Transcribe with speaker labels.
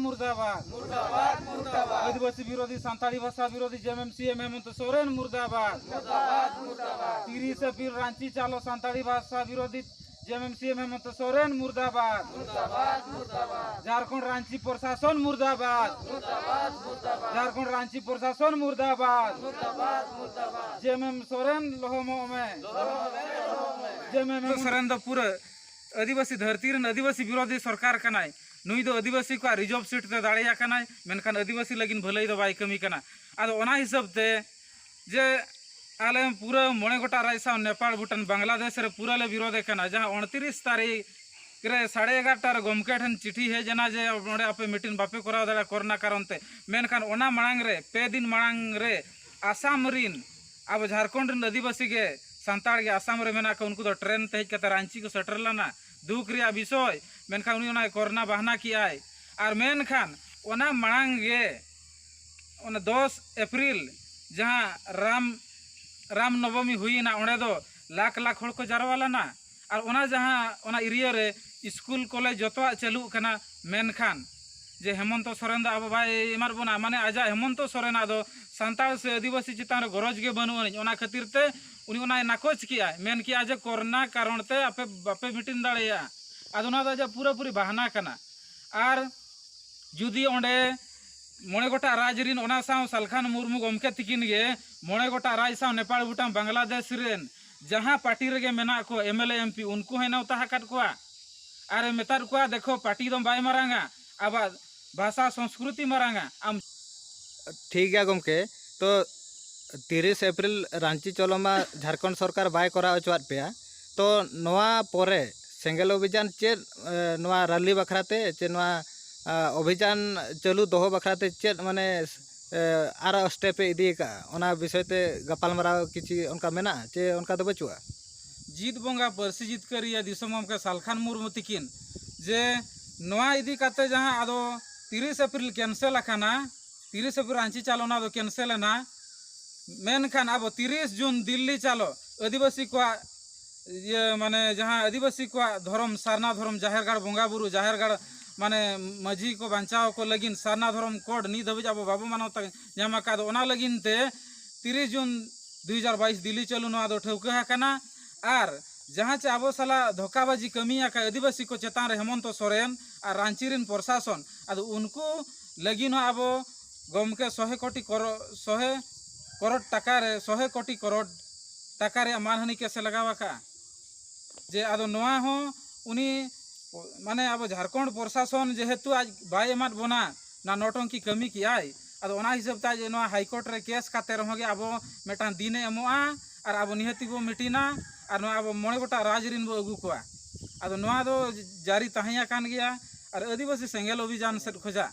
Speaker 1: मुर्दाबाद मुर्दाबाद मुर्दाबाद आदिवासी विरोधी सांताली भाषा विरोधी जेएमएम हेमंत सोरेन मुर्दाबाद मुर्दाबाद मुर्दाबाद 30 अप्रैल रांची चालो सांताली भाषा विरोधी जेएमएम हेमंत सोरेन मुर्दाबाद मुर्दाबाद मुर्दाबाद झारखंड रांची प्रशासन मुर्दाबाद मुर्दाबाद मुर्दाबाद झारखंड रांची प्रशासन मुर्दाबाद मुर्दाबाद मुर्दाबाद जेएमएम सोरेन लोहमो में जेएमएम सोरेन दो पूरा आदिवासी धरती आदिवासी विरोधी सरकार कनाय नुई दो आदिवासी को रिजर्व सीट ते दाड़िया कनाय मेनखान आदिवासी लगिन भलाई दो बाय कमी कना आदो ओना हिसाब ते जे आले पूरा मोने गोटा रायसा नेपाल भूटान बांग्लादेश रे पूरा ले विरोध कना जहां 29 तारीख रे 11:30 गमके ठन चिठी है जना जे ओडे आपे मीटिंग बापे कराव दाड़ा कोरोना कारण ते मेनखान ओना मांग रे 2 दिन मांग रे आसाम रिन अब झारखंड रिन आदिवासी के सांताड़ के आसाम रे मेना के उनको तो ट्रेन ते कते रांची को सेटर लाना दुख रिया विषय मेनखान उनी ओना कोरोना बहाना कियाय और मेनखान ओना मांग गे ओना 10 अप्रैल जहां राम नवमी हुई ना ओंडे दो लाख लाख हड़ को जारवाला ना और ओना जहां ओना एरिया रे स्कूल कॉलेज जतवा चालू कना मेनखान जे हेमंत सोरेन दा अब भाई एमार बना माने आजा हेमंत सोरेन दो सांताल से आदिवासी चितान गरज के बनु ओना खातिर ते उनी ओना नाकोच किया मेन किया जे कोरोना कारण ते आपे बापे मीटिंग दाड़िया आदोना दा पूरा पूरी बहाना कना और जुदी ओंडे मोने गोटा राज रिन ओना साव सालखान मुर्मू गमके तिकिन गे मोने गोटा राज साव नेपाल भूटान बांग्लादेश रेन जहां पार्टी रेगे मेना को एमएलए एमपी उनको है नौता हकट को आरे मेतार को देखो पार्टी दम बाय मारांगा अब भाषा संस्कृति मारांगा आम
Speaker 2: ठीक है गमके तो 30 अप्रैल रांची चलोमा झारखंड सरकार बाय करा अचवात पे तो नवा परे सेंगेल अभियान चेद नवा रैली बखराते चे नवा अभियान चालू दोहो बखराते चेद माने आर स्टेप इदी का ओना विषय ते गपालमाराव किछि उनका मेना चे उनका तो बचुआ
Speaker 1: जीत बोंगा परसी जीत करिया दिसम के सालखान मुर्मू तिकिन जे नवा इदी काते जहां आदो 30 अप्रैल कैंसिल अखाना 30 अप्रैल रांची चालोना दो कैंसिल ना मेनखान अब 30 जून दिल्ली चालो आदिवासी को ये माने जहां आदिवासी को धर्म सारना धर्म जाहेरगढ़ बोंगा बुरु जाहेरगढ़ माने मजी को बचाव को लगिन सारना धर्म कोड नी धबी अब बाबू मानव तक ᱧᱟᱢᱟ ᱠᱟᱫ ओना लगिन ते 30 जून 2022 दिल्ली चलू नवा दो ठौका हकना और जहां चे अब साला धोखाबाजी कमिया का आदिवासी को चेतान रे हेमंत सोरेन और रांची रिन प्रशासन आदो उनको लगिन अब गमके 100 करोड़ टाका रे 100 कोटी करोड़ टाका रे मानहानि केसे लगावा का जे आदो नवा हो उनी माने अब झारखंड प्रशासन जेहेतु आज बाय एमात बना ना नौटंकी कमी कियाय आदो ओना हिसाब ता जे नवा हाईकोर्ट रे केस काते रहोगे अब मेटान दिने एमोआ और अब निहति बो मिटिना और नवा अब मोने गोटा राज रिन बो अगु कोआ आदो नवा दो जारी तहिया कान गया और आदिवासी सेंगेल अभियान से खोजा